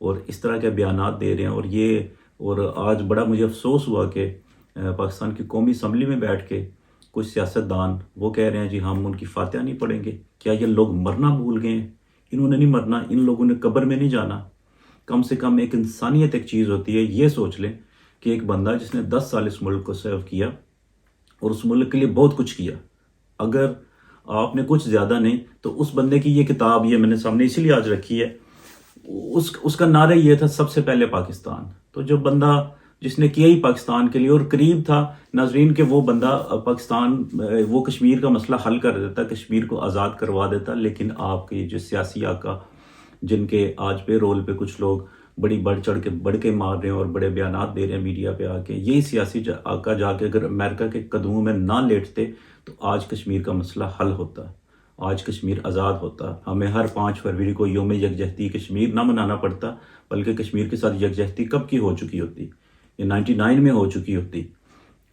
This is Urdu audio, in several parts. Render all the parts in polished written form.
اور اس طرح کے بیانات دے رہے ہیں. اور آج بڑا مجھے افسوس ہوا کہ پاکستان کی قومی اسمبلی میں بیٹھ کے کچھ سیاستدان وہ کہہ رہے ہیں جی ہم ان کی فاتحہ نہیں پڑھیں گے. کیا یہ لوگ مرنا بھول گئے ہیں؟ انہوں نے نہیں مرنا، ان لوگوں نے قبر میں نہیں جانا. کم سے کم ایک انسانیت ایک چیز ہوتی ہے. یہ سوچ لیں کہ ایک بندہ جس نے 10 سال اس ملک کو سرو کیا اور اس ملک کے لیے بہت کچھ کیا، اگر آپ نے کچھ زیادہ نہیں تو اس بندے کی یہ کتاب، یہ میں نے سامنے اسی لیے آج رکھی ہے، اس کا نعرہ یہ تھا سب سے پہلے پاکستان. تو جو بندہ جس نے کیا ہی پاکستان کے لیے اور قریب تھا ناظرین کہ وہ بندہ پاکستان، وہ کشمیر کا مسئلہ حل کر دیتا، کشمیر کو آزاد کروا دیتا. لیکن آپ کے جو سیاسی آقا جن کے آج پہ رول پہ کچھ لوگ بڑی بڑھ کے مار رہے ہیں اور بڑے بیانات دے رہے ہیں میڈیا پہ آ کے، یہی سیاسی آقا جا کے اگر امریکہ کے قدموں میں نہ لیٹتے تو آج کشمیر کا مسئلہ حل ہوتا، آج کشمیر آزاد ہوتا. ہمیں ہر 5 فروری کو یوم یکجہتی کشمیر نہ منانا پڑتا، بلکہ کشمیر کے ساتھ یکجہتی کب کی ہو چکی ہوتی، یہ 99 میں ہو چکی ہوتی.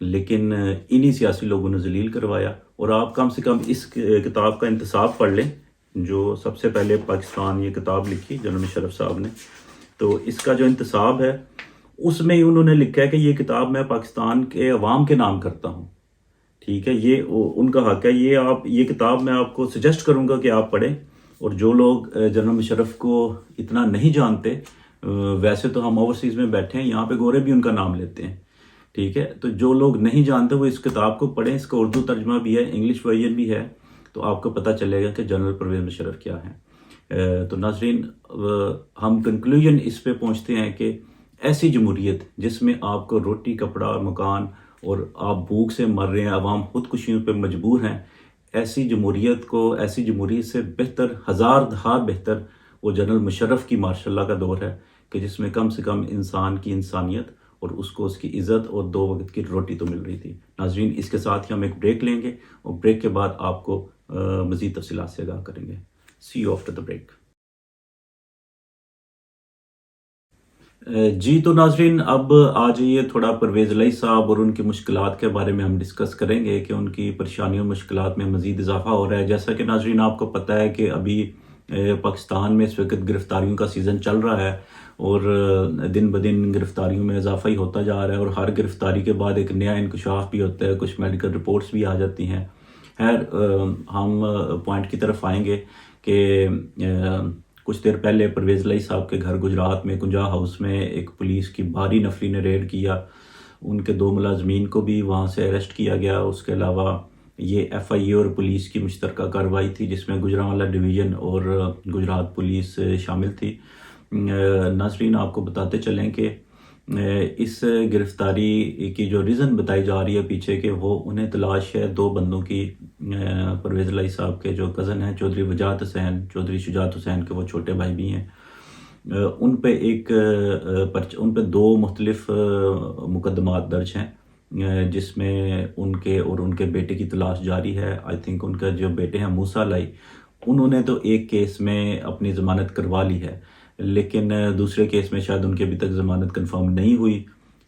لیکن انہی سیاسی لوگوں نے ذلیل کروایا. اور آپ کم سے کم اس کتاب کا انتصاب پڑھ لیں جو سب سے پہلے پاکستان یہ کتاب لکھی جنرل مشرف صاحب نے. تو اس کا جو انتصاب ہے اس میں انہوں نے لکھا ہے کہ یہ کتاب میں پاکستان کے عوام کے نام کرتا ہوں. ٹھیک ہے، یہ ان کا حق ہے. یہ کتاب میں آپ کو سجیسٹ کروں گا کہ آپ پڑھیں. اور جو لوگ جنرل مشرف کو اتنا نہیں جانتے، ویسے تو ہم اوورسیز میں بیٹھے ہیں، یہاں پہ گورے بھی ان کا نام لیتے ہیں. ٹھیک ہے، تو جو لوگ نہیں جانتے وہ اس کتاب کو پڑھیں. اس کا اردو ترجمہ بھی ہے، انگلش ورژن بھی ہے، تو آپ کو پتہ چلے گا کہ جنرل پرویز مشرف کیا ہیں. تو ناظرین، ہم کنکلوژن اس پہ پہنچتے ہیں کہ ایسی جمہوریت جس میں آپ کو روٹی، کپڑا، مکان اور آپ بھوک سے مر رہے ہیں، عوام خودکشیوں پہ مجبور ہیں، ایسی جمہوریت سے بہتر، ہزار دہا بہتر وہ جنرل مشرف کی ماشاء اللہ کا دور ہے کہ جس میں کم سے کم انسان کی انسانیت اور اس کو اس کی عزت اور 2 وقت کی روٹی تو مل رہی تھی. ناظرین، اس کے ساتھ ہی ہم ایک بریک لیں گے اور بریک کے بعد آپ کو مزید تفصیلات سے آگاہ کریں گے. سی یو آفٹر دا بریک. جی تو ناظرین، اب آج یہ تھوڑا پرویز الہی صاحب اور ان کی مشکلات کے بارے میں ہم ڈسکس کریں گے کہ ان کی پریشانیوں اور مشکلات میں مزید اضافہ ہو رہا ہے. جیسا کہ ناظرین آپ کو پتہ ہے کہ ابھی پاکستان میں اس وقت گرفتاریوں کا سیزن چل رہا ہے اور دن بدن گرفتاریوں میں اضافہ ہی ہوتا جا رہا ہے، اور ہر گرفتاری کے بعد ایک نیا انکشاف بھی ہوتا ہے، کچھ میڈیکل رپورٹس بھی آ جاتی ہیں. خیر، ہم پوائنٹ کی طرف آئیں گے کہ کچھ دیر پہلے پرویز الہی صاحب کے گھر گجرات میں کنجا ہاؤس میں ایک پولیس کی بھاری نفری نے ریڈ کیا. ان کے 2 ملازمین کو بھی وہاں سے اریسٹ کیا گیا. اس کے علاوہ یہ ایف آئی اے اور پولیس کی مشترکہ کارروائی تھی جس میں گجرانوالہ ڈویژن اور گجرات پولیس شامل تھی. ناظرین، آپ کو بتاتے چلیں کہ اس گرفتاری کی جو ریزن بتائی جا رہی ہے پیچھے کہ وہ انہیں تلاش ہے 2 بندوں کی. پرویز الہی صاحب کے جو کزن ہیں چودھری وجاہت حسین، چودھری شجاعت حسین کے وہ چھوٹے بھائی بھی ہیں، ان پہ 2 مختلف مقدمات درج ہیں جس میں ان کے اور ان کے بیٹے کی تلاش جاری ہے. آئی تھنک ان کا جو بیٹے ہیں موسیٰ الہی، انہوں نے تو ایک کیس میں اپنی ضمانت کروا لی ہے، لیکن دوسرے کیس میں شاید ان کی ابھی تک ضمانت کنفرم نہیں ہوئی.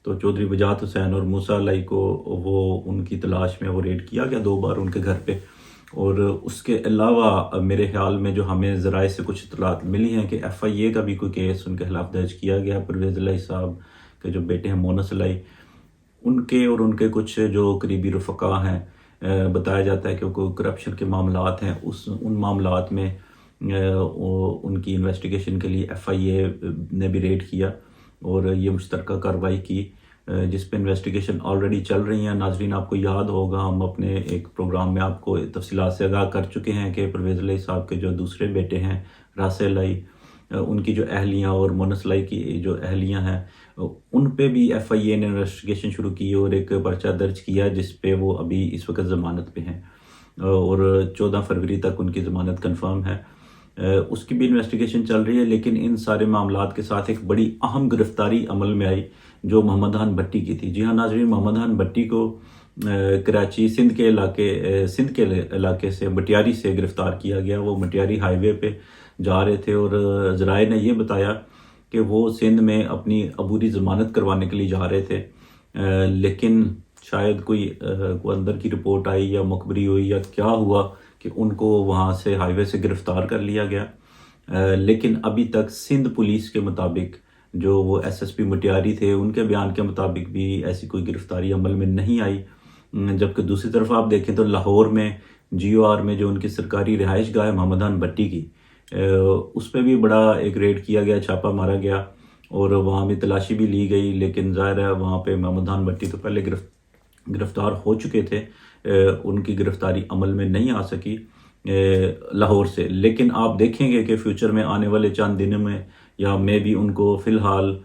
تو چودھری وجاہت حسین اور موسیٰ الہی کو وہ ان کی تلاش میں وہ ریڈ کیا گیا 2 بار ان کے گھر پہ. اور اس کے علاوہ میرے خیال میں جو ہمیں ذرائع سے کچھ اطلاعات ملی ہیں کہ ایف آئی اے کا بھی کوئی کیس ان کے خلاف درج کیا گیا. پرویز الہی صاحب کے جو بیٹے ہیں مونس الہی، ان کے اور ان کے کچھ جو قریبی رفقا ہیں، بتایا جاتا ہے کہ کوئی کرپشن کے معاملات ہیں، ان معاملات میں ان کی انویسٹیگیشن کے لیے ایف آئی اے نے بھی ریڈ کیا اور یہ مشترکہ کارروائی کی جس پہ انویسٹیگیشن آلریڈی چل رہی ہیں. ناظرین، آپ کو یاد ہوگا ہم اپنے ایک پروگرام میں آپ کو تفصیلات سے آگاہ کر چکے ہیں کہ پرویز الہی صاحب کے جو دوسرے بیٹے ہیں راسل الہی، ان کی جو اہلیاں اور مونس الہی کی جو اہلیاں ہیں، ان پہ بھی ایف آئی اے نے انویسٹیگیشن شروع کی اور ایک پرچہ درج کیا جس پہ وہ ابھی اس وقت ضمانت پہ ہیں اور 14 فروری تک ان کی ضمانت کنفرم ہے. اس کی بھی انویسٹیگیشن چل رہی ہے. لیکن ان سارے معاملات کے ساتھ ایک بڑی اہم گرفتاری عمل میں آئی جو محمد خان بھٹی کی تھی. جی ہاں ناظرین، محمد خان بھٹی کو کراچی سندھ کے علاقے سے مٹیاری سے گرفتار کیا گیا. وہ مٹیاری ہائی وے پہ جا رہے تھے اور ذرائع نے یہ بتایا کہ وہ سندھ میں اپنی عبوری ضمانت کروانے کے لیے جا رہے تھے، لیکن شاید کوئی اندر کی رپورٹ آئی یا مخبری ہوئی یا کیا ہوا کہ ان کو وہاں سے ہائی وے سے گرفتار کر لیا گیا لیکن ابھی تک سندھ پولیس کے مطابق جو وہ ایس ایس پی مٹیاری تھے ان کے بیان کے مطابق بھی ایسی کوئی گرفتاری عمل میں نہیں آئی، جبکہ دوسری طرف آپ دیکھیں تو لاہور میں جی او آر میں جو ان کی سرکاری رہائش گاہ ہے محمد خان بھٹی کی، اس پہ بھی بڑا ایک ریڈ کیا گیا، چھاپا مارا گیا اور وہاں بھی تلاشی بھی لی گئی، لیکن ظاہر ہے وہاں پہ محمد خان بھٹی تو پہلے گرفتار ہو چکے تھے، ان کی گرفتاری عمل میں نہیں آ سکی لاہور سے۔ لیکن آپ دیکھیں گے کہ فیوچر میں آنے والے چند دنوں میں یا میں بھی ان کو فی الحال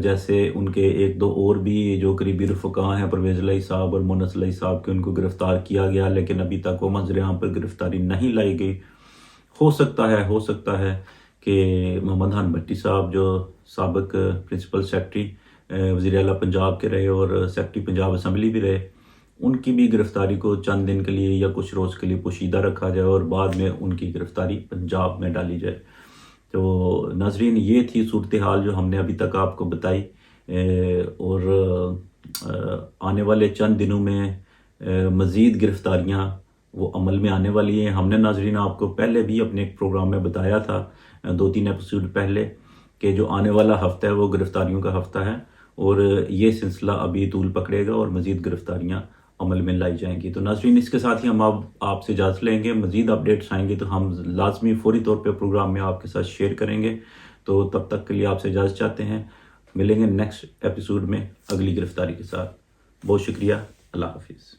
جیسے ان کے ایک دو اور بھی جو قریبی رفقا ہیں پرویز الہی صاحب اور مونس الہی صاحب کے، ان کو گرفتار کیا گیا، لیکن ابھی تک وہ منظر عام پر گرفتاری نہیں لائی گئی۔ ہو سکتا ہے کہ محمد خان بھٹی صاحب جو سابق پرنسپل سیکرٹری وزیر اعلیٰ پنجاب کے رہے اور سیکرٹری پنجاب اسمبلی بھی رہے، ان کی بھی گرفتاری کو چند دن کے لیے یا کچھ روز کے لیے پوشیدہ رکھا جائے اور بعد میں ان کی گرفتاری پنجاب میں ڈالی جائے۔ تو ناظرین، یہ تھی صورتحال جو ہم نے ابھی تک آپ کو بتائی، اور آنے والے چند دنوں میں مزید گرفتاریاں وہ عمل میں آنے والی ہیں۔ ہم نے ناظرین آپ کو پہلے بھی اپنے ایک پروگرام میں بتایا تھا 2-3 ایپیسوڈ پہلے کہ جو آنے والا ہفتہ ہے وہ گرفتاریوں کا ہفتہ ہے، اور یہ سلسلہ ابھی طول پکڑے گا اور مزید گرفتاریاں عمل میں لائی جائیں گی۔ تو ناظرین، اس کے ساتھ ہی ہم آپ سے اجازت لیں گے، مزید اپڈیٹس آئیں گے تو ہم لازمی فوری طور پہ پروگرام میں آپ کے ساتھ شیئر کریں گے۔ تو تب تک کے لیے آپ سے اجازت چاہتے ہیں، ملیں گے نیکسٹ ایپیسوڈ میں اگلی گرفتاری کے ساتھ۔ بہت شکریہ، اللہ حافظ۔